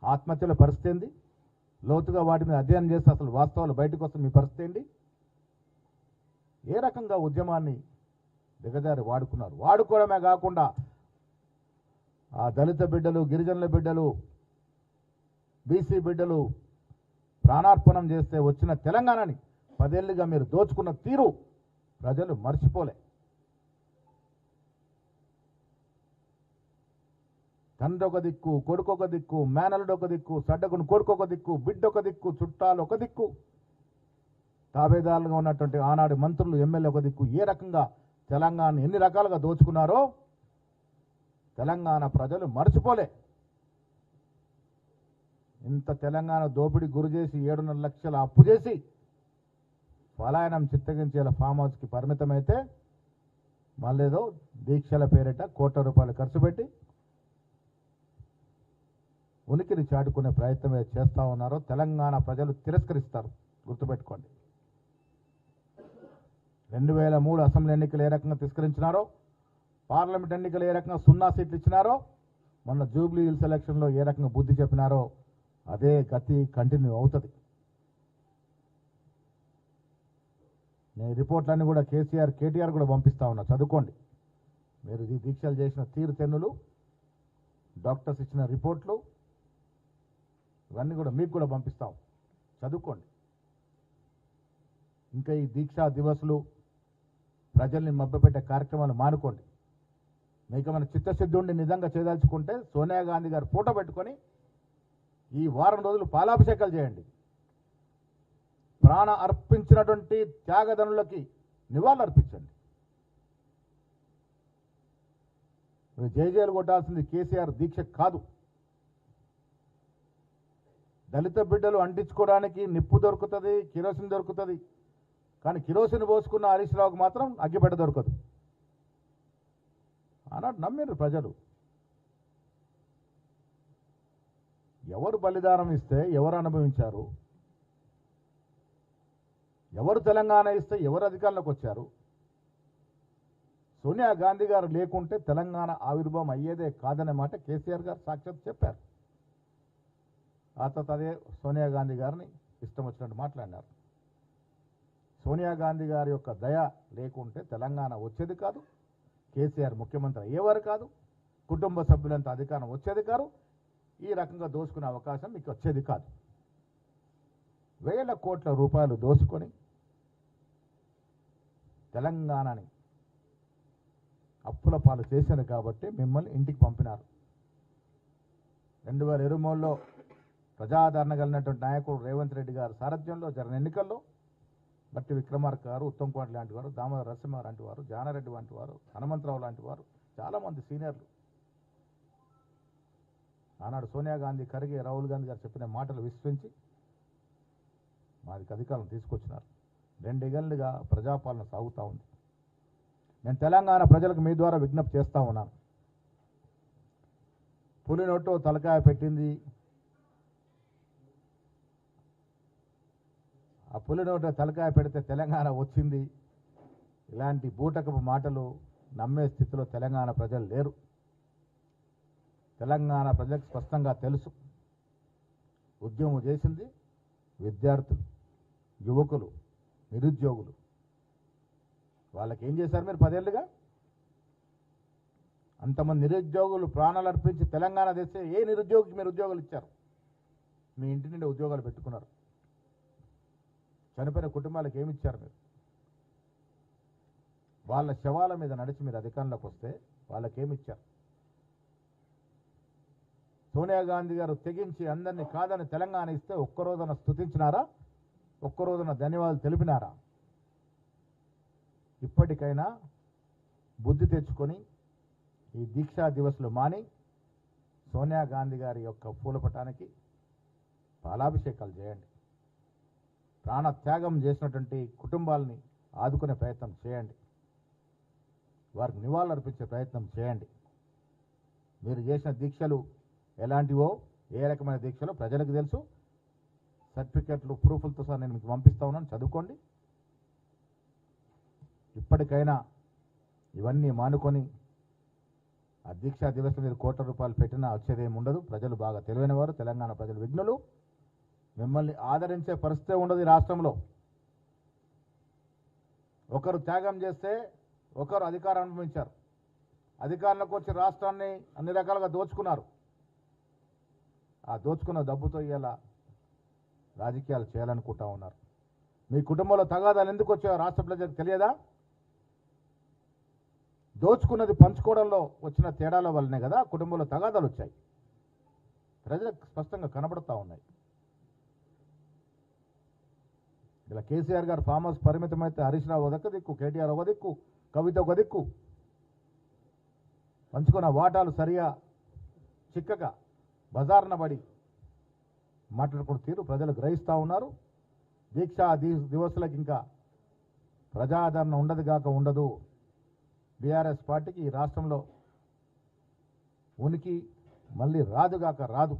ఆత్మహత్యల పరిస్థితి ఏంది, లోతుగా వాటి మీద అధ్యయనం చేస్తే అసలు వాస్తవాలు బయటకు వస్తే మీ పరిస్థితి ఏంటి, ఏ రకంగా ఉద్యమాన్ని దిగజారి వాడుకున్నారు. వాడుకోవడమే కాకుండా ఆ దళిత బిడ్డలు, గిరిజనుల బిడ్డలు, బీసీ బిడ్డలు ప్రాణార్పణం చేస్తే వచ్చిన తెలంగాణని 10 ఏళ్లుగా మీరు దోచుకున్న తీరు ప్రజలు మర్చిపోలే. తండ్రి ఒక దిక్కు, కొడుకు ఒక దిక్కు, మేనలుడు ఒక దిక్కు, సడ్డకుని కొడుకు ఒక దిక్కు, బిడ్డ ఒక దిక్కు, చుట్టాలు ఒక దిక్కు, తాబేదారులుగా ఉన్నటువంటి ఆనాడు మంత్రులు, ఎమ్మెల్యే ఒక దిక్కు, ఏ రకంగా తెలంగాణ ఎన్ని రకాలుగా దోచుకున్నారో తెలంగాణ ప్రజలు మర్చిపోలే. ఇంత తెలంగాణ దోపిడీ గురి చేసి 7.5 లక్షల అప్పు చేసి పలాయనం చిత్తగించేలా ఫామ్ హౌస్కి పరిమితమైతే మళ్ళేదో దీక్షల పేరిట కోట్ల రూపాయలు ఖర్చు పెట్టి ఉనికిని చాటుకునే ప్రయత్నమే చేస్తూ ఉన్నారో తెలంగాణ ప్రజలు తిరస్కరిస్తారు, గుర్తుపెట్టుకోండి. 2003 అసెంబ్లీ ఎన్నికలు ఏ రకంగా తిరస్కరించినారో, పార్లమెంట్ ఎన్నికలు ఏ రకంగా 0 సీట్లు ఇచ్చినారో, మొన్న జూబ్లీ హిల్స్ ఎలక్షన్లో ఏ రకంగా బుద్ధి చెప్పినారో అదే గతి కంటిన్యూ అవుతుంది. నేను రిపోర్ట్లన్నీ కూడా కేటీఆర్ కూడా పంపిస్తా ఉన్నా, చదువుకోండి. మీరు ఈ దీక్షలు చేసిన తీరు తెన్నులు, డాక్టర్స్ ఇచ్చిన రిపోర్ట్లు ఇవన్నీ కూడా మీకు కూడా పంపిస్తాం, చదువుకోండి. ఇంకా ఈ దీక్షా దివస్లు ప్రజల్ని మభ్యపెట్టే కార్యక్రమాలు మానుకోండి. మీకు మన చిత్తశుద్ధి ఉండి నిజంగా చేయదలుచుకుంటే సోనియా గాంధీ గారు ఫోటో పెట్టుకొని ఈ వారం రోజులు పాలాభిషేకాలు చేయండి. ప్రాణ అర్పించినటువంటి త్యాగదనులకి నివాళులు అర్పించండి. జయజయలు కొట్టాల్సింది కేసీఆర్ దీక్ష కాదు. దళిత బిడ్డలు అంటించుకోవడానికి నిప్పు దొరుకుతుంది, కిరోసిన్ దొరుకుతుంది, కానీ కిరోసిన్ పోసుకున్న హరీష్ రావుకు మాత్రం అగ్గిపెట్ట దొరకదు. అన్నట్టు నమ్మిరు ప్రజలు. ఎవరు బలిదానం ఇస్తే ఎవరు అనుభవించారు, ఎవరు తెలంగాణ ఇస్తే ఎవరు అధికారంలోకి వచ్చారు. సోనియా గాంధీ గారు లేకుంటే తెలంగాణ ఆవిర్భావం అయ్యేదే కాదనే మాట కేసీఆర్ గారు సాక్షాత్ చెప్పారు. ఆ తర్వాత అదే సోనియా గాంధీ గారిని ఇష్టం వచ్చినట్టు మాట్లాడినారు. సోనియా గాంధీ గారి యొక్క దయ లేకుంటే తెలంగాణ వచ్చేది కాదు, కేసీఆర్ ముఖ్యమంత్రి అయ్యేవారు కాదు, కుటుంబ సభ్యులంతా అధికారం వచ్చేది కాదు, ఈ రకంగా దోసుకునే అవకాశం మీకు వచ్చేది కాదు. వేల కోట్ల రూపాయలు దోసుకొని తెలంగాణని అప్పుల పాలు చేశారు కాబట్టి మిమ్మల్ని ఇంటికి పంపినారు. 2023లో ప్రజాదరణ కలిగినటువంటి నాయకుడు రేవంత్ రెడ్డి గారు సారథ్యంలో జరిగిన ఎన్నికల్లో బట్టి విక్రమార్క గారు, ఉత్తమ్ కుమార్ లాంటి వారు, దామోదర నరసింహ లాంటి వారు, జానారెడ్డి వంటి వారు, హనుమంతరావు లాంటి వారు, చాలామంది సీనియర్లు ఆనాడు సోనియా గాంధీ, ఖర్గే, రాహుల్ గాంధీ గారు చెప్పిన మాటలు విశ్వసించి మాదికి అధికారం తీసుకొచ్చినారు. 2 ఏళ్లుగా ప్రజాపాలన సాగుతూ ఉంది. నేను తెలంగాణ ప్రజలకు మీ ద్వారా విజ్ఞప్తి చేస్తూ ఉన్నాను. పులి నోట్లో తలకాయ పెట్టింది, ఆ పులి నోట్లో తలకాయ పెడితే తెలంగాణ వచ్చింది, ఇలాంటి బూటకపు మాటలు నమ్మే స్థితిలో తెలంగాణ ప్రజలు లేరు. తెలంగాణ ప్రజలకు స్పష్టంగా తెలుసు, ఉద్యమం చేసింది విద్యార్థులు, యువకులు, నిరుద్యోగులు. వాళ్ళకి ఏం చేశారు మీరు 10 ఏళ్లుగా? అంతమంది నిరుద్యోగులు ప్రాణాలు అర్పించి తెలంగాణ తెస్తే ఏ నిరుద్యోగికి మీరు ఉద్యోగాలు ఇచ్చారు? మీ ఇంటి నుండి ఉద్యోగాలు పెట్టుకున్నారు. చనిపోయిన కుటుంబాలకు ఏమి ఇచ్చారు మీరు? వాళ్ళ శవాల మీద నడిచి మీరు అధికారంలోకి వస్తే వాళ్ళకేమి ఇచ్చారు? సోనియా గాంధీ గారు తెగించి అందరినీ కాదని తెలంగాణ ఇస్తే ఒక్కరోజున స్తుతించినారా? ఒక్కరోజున ధన్యవాదాలు తెలిపినారా? ఇప్పటికైనా బుద్ధి తెచ్చుకొని ఈ దీక్షా దివస్లు మాని సోనియా గాంధీ గారి యొక్క పూలపటానికి పాలాభిషేకాలు చేయండి. ప్రాణత్యాగం చేసినటువంటి కుటుంబాలని ఆదుకునే ప్రయత్నం చేయండి. వారికి నివాళులు అర్పించే ప్రయత్నం చేయండి. మీరు చేసిన దీక్షలు ఎలాంటివో, ఏ రకమైన దీక్షలో ప్రజలకు తెలుసు. సర్టిఫికెట్లు, ప్రూఫ్లతో సహా నేను మీకు పంపిస్తా ఉన్నాను, చదువుకోండి. ఇప్పటికైనా ఇవన్నీ మానుకొని ఆ దీక్షా దివస్ మీరు కోట్ల రూపాయలు పెట్టినా వచ్చేదేమి ఉండదు. ప్రజలు బాగా తెలివైన వారు, తెలంగాణ ప్రజలు విఘ్నులు. మిమ్మల్ని ఆదరించే పరిస్థితే ఉండదు ఈ రాష్ట్రంలో. ఒకరు త్యాగం చేస్తే ఒకరు అధికారం అనుభవించారు. అధికారంలోకి వచ్చి రాష్ట్రాన్ని అన్ని రకాలుగా దోచుకున్నారు. ఆ దోచుకున్న డబ్బుతో ఇలా రాజకీయాలు చేయాలనుకుంటా ఉన్నారు. మీ కుటుంబంలో తగాదాలు ఎందుకు వచ్చాయో రాష్ట్ర ప్రజలకు తెలియదా? దోచుకున్నది పంచుకోవడంలో వచ్చిన తేడాల వల్లనే కదా కుటుంబంలో తగాదాలు వచ్చాయి. ప్రజలకు స్పష్టంగా కనబడుతూ ఉన్నాయి. ఇలా కేసీఆర్ గారు ఫామ్ హౌస్ పరిమితమైతే హరీష్ రావు ఒక దిక్కు, కేటీఆర్ ఒక దిక్కు, కవిత ఒక దిక్కు, పంచుకున్న వాటాలు సరిగా చిక్కక బజార్న పడి మాట్లాడుకున్న తీరు ప్రజలు గ్రహిస్తూ ఉన్నారు. దీక్షా దివసులకు ఇంకా ప్రజాదరణ ఉండదు కాక ఉండదు. బీఆర్ఎస్ పార్టీకి ఈ రాష్ట్రంలో ఉనికి మళ్ళీ రాదుగాక రాదు.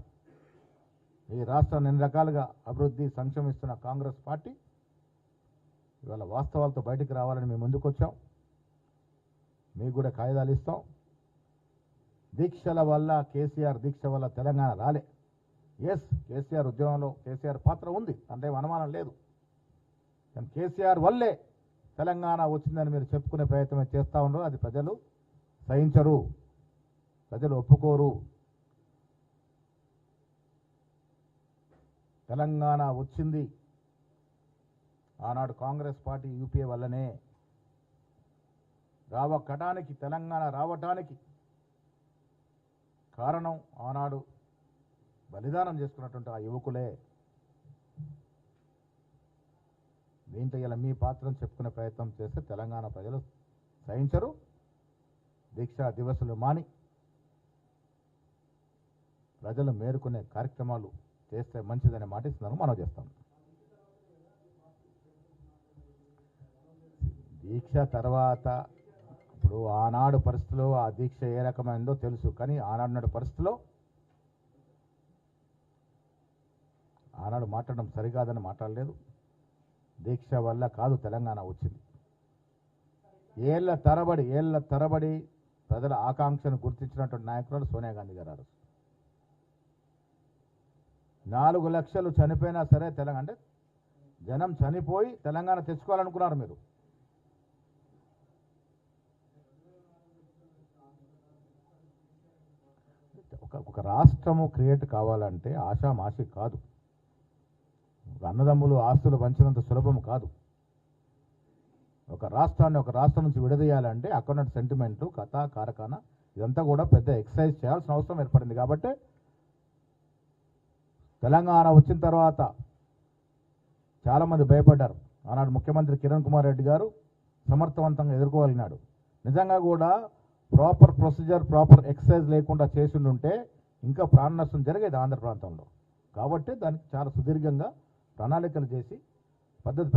ఈ రాష్ట్రాన్ని ఎన్ని రకాలుగా అభివృద్ధి సంక్షేమిస్తున్న కాంగ్రెస్ పార్టీ ఇవాళ వాస్తవాలతో బయటికి రావాలని మేము ముందుకు వచ్చాం. మీకు కూడా కాయిదాలు ఇస్తాం. దీక్షల వల్ల, కేసీఆర్ దీక్ష వల్ల తెలంగాణ రాలే. ఎస్, కేసీఆర్ ఉద్యమంలో కేసీఆర్ పాత్ర ఉంది, అంటే అనుమానం లేదు. కానీ కేసీఆర్ వల్లే తెలంగాణ వచ్చిందని మీరు చెప్పుకునే ప్రయత్నం చేస్తూ ఉన్నారు. అది ప్రజలు సహించరు, ప్రజలు ఒప్పుకోరు. తెలంగాణ వచ్చింది ఆనాడు కాంగ్రెస్ పార్టీ యూపీఏ వల్లనే. రావటానికి, తెలంగాణ రావటానికి కారణం ఆనాడు బలిదానం చేసుకున్నటువంటి ఆ యువకులే. దీంట్లో ఇలా మీ పాత్రను చెప్పుకునే ప్రయత్నం చేస్తే తెలంగాణ ప్రజలు సహించరు. దీక్షా దివసులు మాని ప్రజలు మేరుకునే కార్యక్రమాలు చేస్తే మంచిదనే మాట ఇస్తున్నాను, మనం చేస్తాం. దీక్ష తర్వాత ఇప్పుడు ఆనాడు పరిస్థితిలో ఆ దీక్ష ఏ రకమైందో తెలుసు. కానీ ఆనాడు పరిస్థితిలో ఆనాడు మాట్లాడడం సరికాదని మాట్లాడలేదు. దీక్ష వల్ల కాదు తెలంగాణ వచ్చింది. ఏళ్ల తరబడి ప్రజల ఆకాంక్షను గుర్తించినటువంటి నాయకురాలు సోనియా గాంధీ గారు. 4 లక్షలు చనిపోయినా సరే తెలంగాణ అంటే జనం చనిపోయి తెలంగాణ తెచ్చుకోవాలనుకున్నారు మీరు. ఒక రాష్ట్రము క్రియేట్ కావాలంటే ఆషామాషి కాదు. అన్నదమ్ములు ఆస్తులు పంచినంత సులభం కాదు. ఒక రాష్ట్రాన్ని ఒక రాష్ట్రం నుంచి విడదీయాలంటే అక్కడ సెంటిమెంటు, కథ, కారకాన ఇదంతా కూడా పెద్ద ఎక్సర్సైజ్ చేయాల్సిన అవసరం ఏర్పడింది. కాబట్టి తెలంగాణ వచ్చిన తర్వాత చాలామంది భయపడ్డారు. ఆనాడు ముఖ్యమంత్రి కిరణ్ కుమార్ రెడ్డి గారు సమర్థవంతంగా ఎదుర్కోగలిగినాడు. నిజంగా కూడా ప్రాపర్ ప్రొసీజర్, ప్రాపర్ ఎక్సర్సైజ్ లేకుండా చేసిండుంటే ఇంకా ప్రాణ నష్టం జరిగేది ఆంధ్ర ప్రాంతంలో. కాబట్టి దానికి చాలా సుదీర్ఘంగా ప్రణాళికలు చేసి పద్ధతి